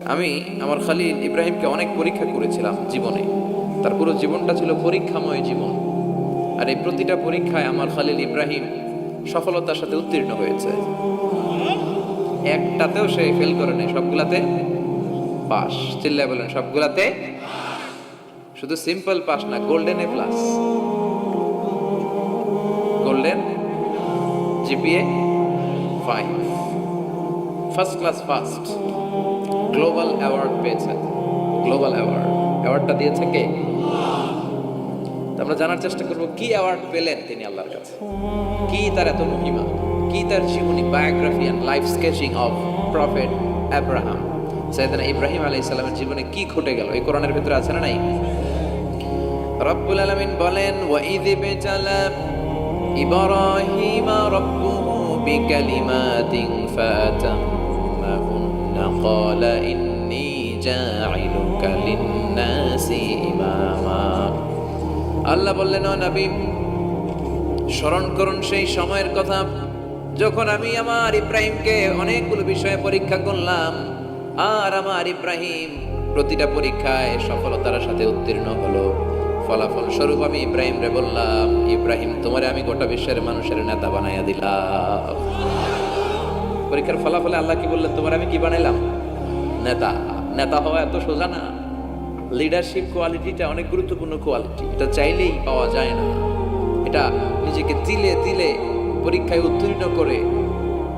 আমি আমার খালিল ইব্রাহিমকে অনেক পরীক্ষা করেছিলাম জীবনে। তার পুরো জীবনটা ছিল পরীক্ষাময় জীবন। আর এই প্রতিটা পরীক্ষায় আমার খালিল ইব্রাহিম সফলতার সাথে উত্তীর্ণ হয়েছে। একটাতেও সে ফেল করে নাই, সবগুলাতে পাস। চিল্লায় বলেন সবগুলাতে। শুধু সিম্পল পাস না, golden A plus, golden GPA 5, first class first, global award পেয়েছে। গ্লোবাল অ্যাওয়ার্ডটা দিয়েছে কে? আমরা জানার চেষ্টা করব কি অ্যাওয়ার্ড পেলেন তিনি আল্লাহর কাছে, কি তার এত মহিমা, কি তার জীবনী, biography and life sketching of prophet Abraham. সাইয়েদনা ইব্রাহিম আলাইহিস সালামের জীবনে কি ঘটে গেল এই কোরআনের ভিতরে আছে না নাই? রব্বুল আলামিন বলেন, ওয়া ইয বিতালা ইব্রাহিমা রাব্বুহু বিকালিমাতিন ফাতাম্মাহুন্না ক্বালা ইন্নী জাঈলুকা লিন-নাসি ইমামা। আল্লাহ বললেন, ও নবী, স্মরণ করুন সেই সময়ের কথা যখন আমি আমার ইব্রাহিমকে অনেকগুলো বিষয়ে পরীক্ষা করলাম, আর আমার ইব্রাহিম প্রতিটা পরীক্ষায় সফলতার সাথে উত্তীর্ণ হলো। ফলাফল স্বরূপ আমি ইব্রাহিম রে বললাম, ইব্রাহিম তোমারে আমি গোটা বিশ্বের মানুষের নেতা বানাইয়া দিলাম। পরীক্ষার ফলাফলে আল্লাহ কি বললেন? তোমার আমি কি বানাইলাম? নেতা। নেতা হওয়া এত সোজা না। লিডারশিপ কোয়ালিটিটা অনেক গুরুত্বপূর্ণ কোয়ালিটি, এটা চাইলেই পাওয়া যায় না। এটা নিজেকে তিলে তিলে পরীক্ষায় উত্তীর্ণ করে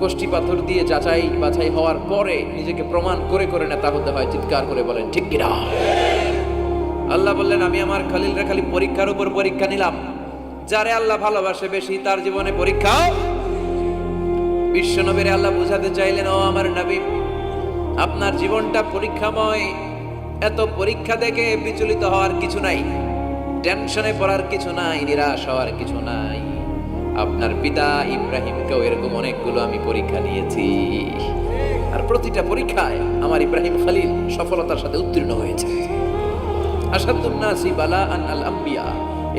কষ্টি পাথর দিয়ে যাচাই বাছাই হওয়ার পরে নিজেকে প্রমাণ করে করে নেতা হতে হয়। চিৎকার করে বলেন ঠিক কিনা? আল্লাহ বললেন, আমি আমার খালিলরে খালি পরীক্ষার উপর পরীক্ষা নিলাম। যারে আল্লাহ ভালোবাসে বেশি তার জীবনে পরীক্ষা। বিশ্ব নবীরে আল্লাহ বুঝাতে চাইলেন, ও আমার নবী, আপনার জীবনটা পরীক্ষাময়। এত পরীক্ষা দেখে বিচলিত হওয়ার কিছু নাই, টেনশনে পড়ার কিছু নাই, নিরাশ হওয়ার কিছু নাই। আপনার পিতা ইব্রাহিমকেও এরকম অনেকগুলো আমি পরীক্ষা নিয়েছি, আর প্রতিটা পরীক্ষায় আমার ইব্রাহিম খালিল সফলতার সাথে উত্তীর্ণ হয়েছে। আশাদ্দুন নাসি বালাআন আল আম্বিয়া।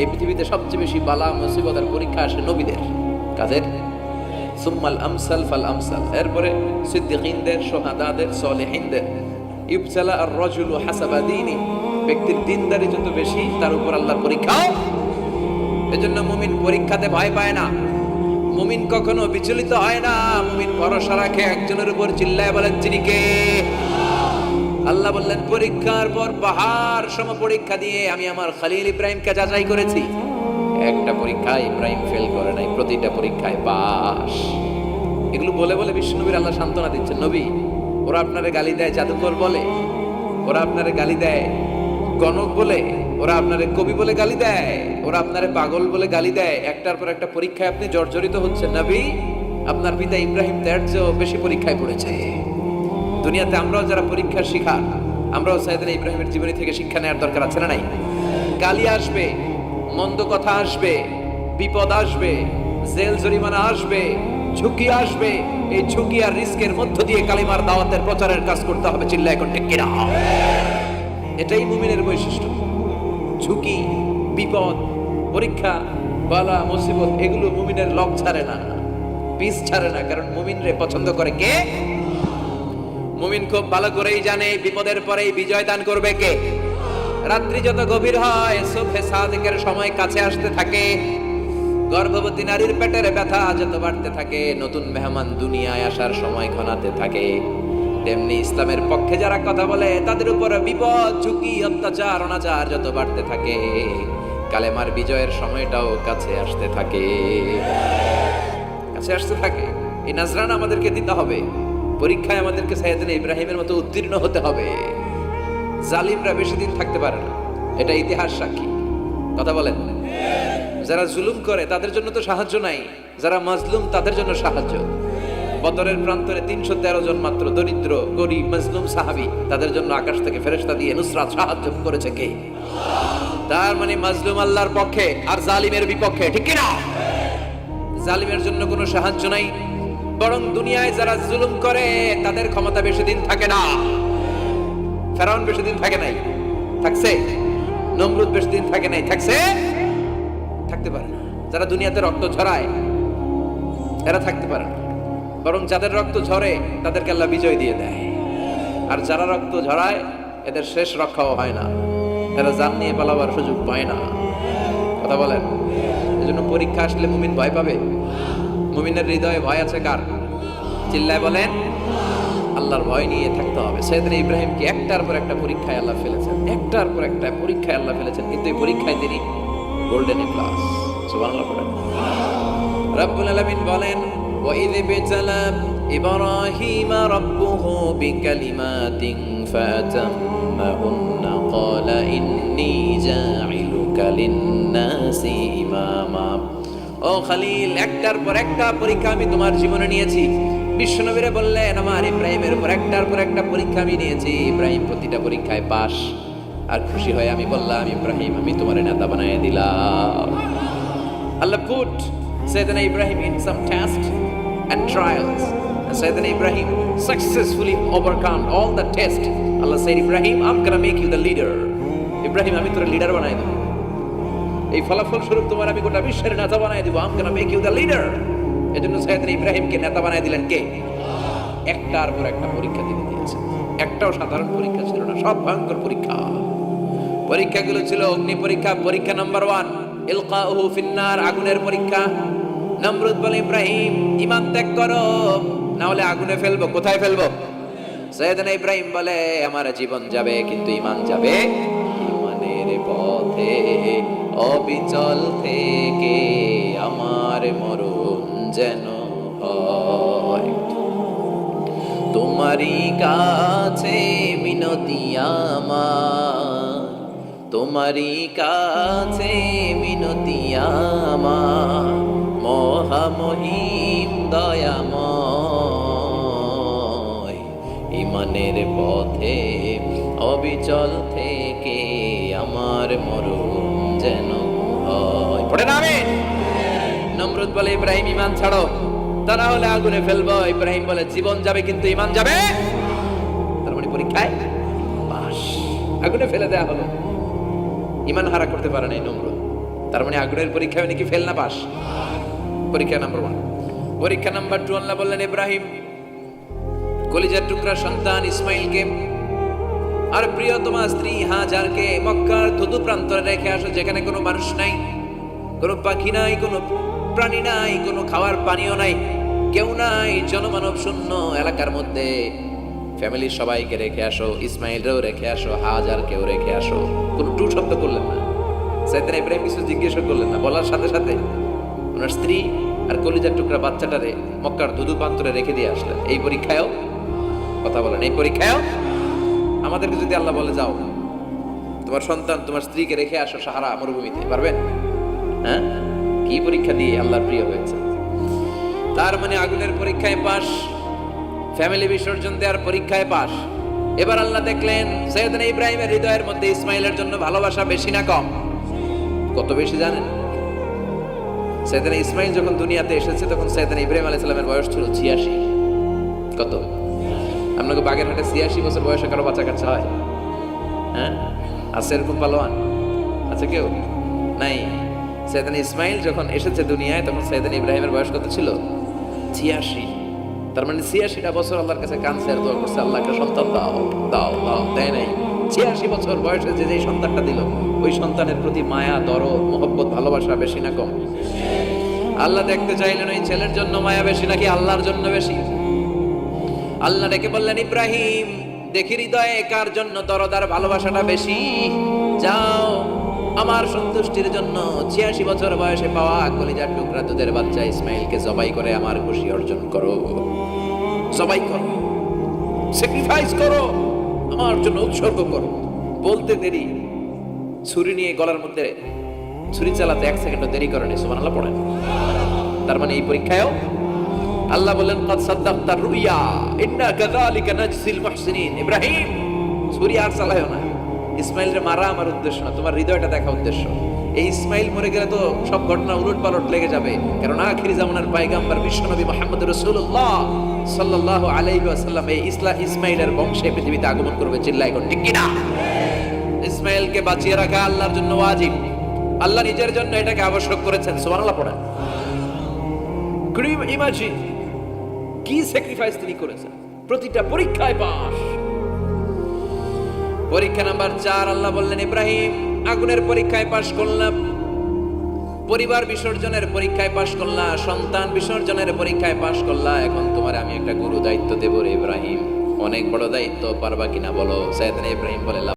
এই পৃথিবীতে সবচেয়ে বেশি বালা মুসিবত আর পরীক্ষা আসে নবীদের। কাদের? সুম্মাল আমসাল ফাল আমসাল। এরপরে সিদ্দিকিনদের, শুহাদাদের, সালেহিনদের। ইবতালা আর রাজুলু হাসাবা দীনি। ব্যক্তির দিনদারি যত বেশি তার উপর আল্লাহর পরীক্ষা। এজন্য মুমিন পরীক্ষাতে ভয় পায় না, মুমিন কখনো বিচলিত হয় না। মুমিন ভরসা রাখে একজনের উপর। চিল্লায় বলেন যিনি কে? আল্লাহ বললেন, পরীক্ষার পর পাহাড় সম পরীক্ষা দিয়ে আমি আমার খালিল ইব্রাহিমকে যাচাই করেছি। একটা পরীক্ষায় ইব্রাহিম ফেল করে নাই, প্রতিটা পরীক্ষায় পাস। এগুলো বলে বলে বিশ্বনবীর আল্লাহ সান্ত্বনা দিচ্ছেন, নবী, ওরা আপনারে গালি দেয় জাদুকর বলে, ওরা আপনারে গালি দেয় গণক বলে, ওরা আপনারে কবি বলে গালি দেয়, ওরা আপনারে পাগল বলে গালি দেয়। একটার পর একটা পরীক্ষায় আপনি জর্জরিত হচ্ছেন। নবী, আপনার পিতা ইব্রাহিম তার চেয়েও বেশি পরীক্ষায় পড়েছে। দুনিয়াতে আমরাও যারা পরীক্ষার শিকার, আমরাও সাইয়েদনা ইব্রাহিমের জীবনী থেকে শিক্ষা নেওয়ার দরকার আছে না নাই? গালি আসবে, মন্দ কথা আসবে, বিপদ আসবে, জেল জরিমানা আসবে, ঝুঁকি আসবে। এই ঝুঁকি আর রিস্কের মধ্য দিয়ে কালিমার দাওয়াতের প্রচারের কাজ করতে হবে। চিল্লায় এখন ঠিক কিনা? এটাই মুমিনের বৈশিষ্ট্য। ঝুঁকি, বিপদ, পরীক্ষা, বালা মুসিবত, এগুলো মুমিনের লক ছাড়ে না, পিস ছাড়ে না। কারণ মুমিনরে পছন্দ করে কে? মুমিন খুব ভালো করেই জানে বিপদের পরেই বিজয় দান করবে কে। রাত্রি যত গভীর হয়, সুবহে সাদিকের সময় কাছে আসতে থাকে, গর্ভবতী নারীর পেটের ব্যথা যত বাড়তে থাকে, নতুন মেহমান দুনিয়ায় আসার সময় ঘনাতে থাকে, তেমনি ইসলামের পক্ষে যারা কথা বলে তাদের উপর বিপদ, ঝুঁকি, অত্যাচার, অনাচার যত বাড়তে থাকে, কালেমার বিজয়ের সময়টাও কাছে আসতে থাকে, কাছে আসতে থাকে। এই নাজরানা আমাদেরকে দিতে হবে। পরীক্ষায় আমাদেরকে সাইয়েদনা ইব্রাহিমের মতো উত্তীর্ণ হতে হবে। জালিমরা বেশি দিন থাকতে পারে না, এটা ইতিহাস সাক্ষী। কথা বলেন। যারা জুলুম করে তাদের জন্য তো সাহায্য নাই, যারা মাজলুম তাদের জন্য সাহায্য। বদরের প্রান্তরে 313 জন মাত্র দরিদ্র গরিব মাজলুম সাহাবী, তাদের জন্য আকাশ থেকে ফেরেশতা দিয়ে নুসরাত সাহায্য করেছে কে? তার মানে মাজলুম আল্লাহর পক্ষে আর জালিমের বিপক্ষে, ঠিক কি না? জালিমের জন্য কোনো সাহায্য নাই, বরং দুনিয়ায় যারা জুলুম করে তাদের ক্ষমতা বেশি দিন থাকে না। ফেরাউন বেশি দিন থাকে নাই, থাকছে? নমরুদ বেশি দিন থাকে নাই, থাকছে? থাকতে পারে না। যারা দুনিয়াতে রক্ত ঝরায় এরা থাকতে পারে না, বরং যাদের রক্ত ঝরে তাদেরকে আল্লাহ বিজয় দিয়ে দেয়। আর যারা রক্ত ঝরায় এদের শেষ রক্ষাও হয় না, এরা জান নিয়ে পালাবার সুযোগ পায় না। কথা বলেন। এজন্য পরীক্ষা আসলে মুমিন ভয় পাবে? মুমিনের হৃদয়ে ভয় আছে কার? চিল্লায় বলেন। আল্লাহর ভয় নিয়ে থাকতে হবে। সাইয়েদনা ইব্রাহিমকে একটার পর একটা পরীক্ষায় আল্লাহ ফেলেছেন, একটার পর একটা পরীক্ষায় আল্লাহ ফেলেছেন, কিন্তু এই পরীক্ষায় তিনি গোল্ডেন প্লাস। সুবহানাল্লাহ পড়েন। রব্বুল আলামিন বলেন, وَإِذِ ابْتَلَى إِبْرَاهِيمَ رَبُّهُ بِكَلِمَاتٍ فَأَتَمَّهُنَّ قَالَ إِنِّي جَاعِلُكَ لِلنَّاسِ إِمَامًا। ও খলিল, একটার পর একটা পরীক্ষা আমি তোমার জীবনে নিয়েছি। বিশ্বনবীরা বললেন, আমার ইব্রাহিমের উপর একটার পর একটা পরীক্ষা আমি নিয়েছি। ইব্রাহিম প্রতিটা পরীক্ষায় পাস। আর খুশি হয়ে আমি বললাম, ইব্রাহিম আমি তোমার নেতা বানিয়ে দিলাম। আল্লাহ put Sayyidina Ibrahim in some tests and trials. And Sayyidina Ibrahim successfully overcome all the tests. Allah said, Ibrahim, I'm gonna make you the leader. Ibrahim, আমি তোর লিডার বানাই দেব। এই ফলাফল স্বরূপ তোমার আমি গোটা বিশ্বের নেতা বানাই দেব। I'm gonna make you the leader. এজন্য সাইয়েদনা ইব্রাহিমকে নেতা বানাই দিলেন কে? একটার পর একটা পরীক্ষা দিয়ে দিয়েছেন। একটাও সাধারণ পরীক্ষা ছিল না, সব ভয়ঙ্কর পরীক্ষা। পরীক্ষাগুলো ছিল অগ্নি পরীক্ষা। পরীক্ষা নাম্বার 1 ইলকাউহু ফিন্নার, আগুনের পরীক্ষা। নমরুদ বলে, ইব্রাহিম ঈমান ত্যাগ করো, না হলে আগুনে ফেলবো। কোথায় ফেলবো? সাইয়েদনা ইব্রাহিম বলে, আমার জীবন যাবে কিন্তু ঈমান যাবে। ঈমানের পথে অবিচল থেকে আমার মরণ যেন হয়। তোমারই কাছে মিনতি আমার, তোমারই কাছে মিনতি আমার, মহামহিম দয়াময়। ঈমানের পথে অবিচল থেকে আমার মরণ যেন হয়। পড়ে না আমিন। নমরুদ বলে, ইব্রাহিম ঈমান ছাড়ো, তা না হলে আগুনে ফেলবো। ইব্রাহিম বলে, জীবন যাবে কিন্তু ঈমান যাবে। তার মানে পরীক্ষায় পাস, আগুনে ফেলে দেয়া হলো। ঈমান হারা করতে পারে নাই নমরুদ। তার মানে আগুনের পরীক্ষায় নাকি ফেল না পাস? পরীক্ষা নাম্বার 1। পরীক্ষা নাম্বার 2 আল্লাহ বললেন, ইব্রাহিম কলিজার টুকরা সন্তান ইসমাইলকে আর প্রিয়তমা স্ত্রী হাজারকে মক্কার ধুধু প্রান্তরে রেখে আসো, যেখানে কোনো মানুষ নাই, কোনো পাখি নাই, কোনো প্রাণী নাই, কোনো খাওয়ার পানিও নাই, কেউ নাই, জনমানব শূন্য এলাকার মধ্যে ফ্যামিলির সবাইকে রেখে আসো, ইসমাইলরেও রেখে আসো, হাজারকেও রেখে আসো। কোনো টু শব্দ করলেন না। সাইয়েদনা ইব্রাহিম কিছু জিজ্ঞেস করলেন না, বলার সাথে সাথে ওনার স্ত্রী আর কলিজার টুকরা বাচ্চাটারে মক্কার ধুধু প্রান্তরে রেখে দিয়ে আসলেন। এই পরীক্ষায়ও, কথা বলেন, এই পরীক্ষায়ও আমাদেরকে যদি আল্লাহ বলে, যাও তোমার সন্তান তোমার স্ত্রীকে রেখে আসো সাহারা মরুভূমিতে, পারবেন? হ্যাঁ, কি পরীক্ষা দিয়ে আল্লাহর প্রিয় হয়েছে। তার মানে আগুনের পরীক্ষায় পাস, ফ্যামিলি বিসর্জন দেওয়ার পরীক্ষায় পাস। এবার আল্লাহ দেখলেন সাইয়েদনা ইব্রাহিমের হৃদয়ের মধ্যে ইসমাইলের জন্য ভালোবাসা বেশি না কম? কত বেশি জানেন? সাইয়েদনা ইসমাইল যখন দুনিয়াতে এসেছে তখন সাইয়েদনা ইব্রাহিম আলাইহিস সালামের বয়স ছিল 86। কত? আপনাকে বাগেরহাটে 86 বছর বয়সে কারো বাচ্চা কাচ্চা হয়? হ্যাঁ, আছে এরকম পালোয়ান? আছে কেউ? নাই। সাইয়েদনা ইসমাইল যখন এসেছে দুনিয়ায় তখন সাইয়েদনা ইব্রাহিমের বয়স কত ছিল? 86। তার মানে 86টা বছর আল্লাহর কাছে কাঁদছে আর দোয়া করছে, আল্লাহ একটা সন্তান দাও দাও দাও, দেয় নাই। 86 বছর বয়সে যে যেই সন্তানটা দিল, ওই সন্তানের প্রতি মায়া, দরদ, মহব্বত, ভালোবাসা বেশি না কম? আল্লাহ দেখতে চাইলেন ওই ছেলের জন্য মায়া বেশি নাকি আল্লাহর জন্য বেশি? আল্লাহ ডেকে বললেন, ইব্রাহিম দেখি হৃদয়ে কার জন্য দরদ আর ভালোবাসাটা বেশি। যাও আমার সন্তুষ্টির জন্য 86 বছর বয়সে পাওয়া কলিজার টুকরা দুধের বাচ্চা ইসমাইলকে জবাই করে আমার খুশি অর্জন করো। জবাই করো, স্যাক্রিফাইস করো, আমার জন্য উৎসর্গ করো। বলতে দেরি, ছুরি নিয়ে গলার মধ্যে ছুরি চালাতে 1 সেকেন্ডও দেরি করেনি। সুবহানাল্লাহ পড়েন। তার মানে এই পরীক্ষায়ও আল্লাহ বলেন, قد صدقت الرؤيا إنا كذلك نجزي المحسنين। ইব্রাহিম ছুরি আর চালায়ও না। ইসমাইলকে মারা আমার উদ্দেশ্য না, তোমার হৃদয়টা দেখা উদ্দেশ্য। এই ইসমাইল মরে গেলে তো সব ঘটনা উলটপালট লেগে যাবে, কারণ আখিরি জামানার পয়গম্বর বিশ্বনবী মুহাম্মদ রাসূলুল্লাহ সাল্লাল্লাহু আলাইহি ওয়াসাল্লাম এই ইসমাইলের বংশে পৃথিবীতে আগমন করবে। চিল্লায় কোন ঠিক কিনা? ইসমাইলকে বাঁচিয়ে রাখা আল্লাহর জন্য ওয়াজিব, আল্লাহ নিজের জন্য এটাকে আবশ্যক করেছেন। সুবহানাল্লাহ পড়েন। Could you imagine কি স্যাক্রিফাইস তিনি করেছেন? প্রতিটা পরীক্ষায় পাস, পরীক্ষা নাম্বার 4, আল্লাহ বললেন ইব্রাহিম আগুনের পরীক্ষায় পাশ করলাম, পরিবার বিসর্জনের পরীক্ষায় পাশ করলা, সন্তান বিসর্জনের পরীক্ষায় পাশ করলা, এখন তোমার আমি একটা গুরু দায়িত্ব দেব রে ইব্রাহিম। অনেক বড় দায়িত্ব, পারবা কিনা বলো? সাইয়েদনা ইব্রাহিম বলে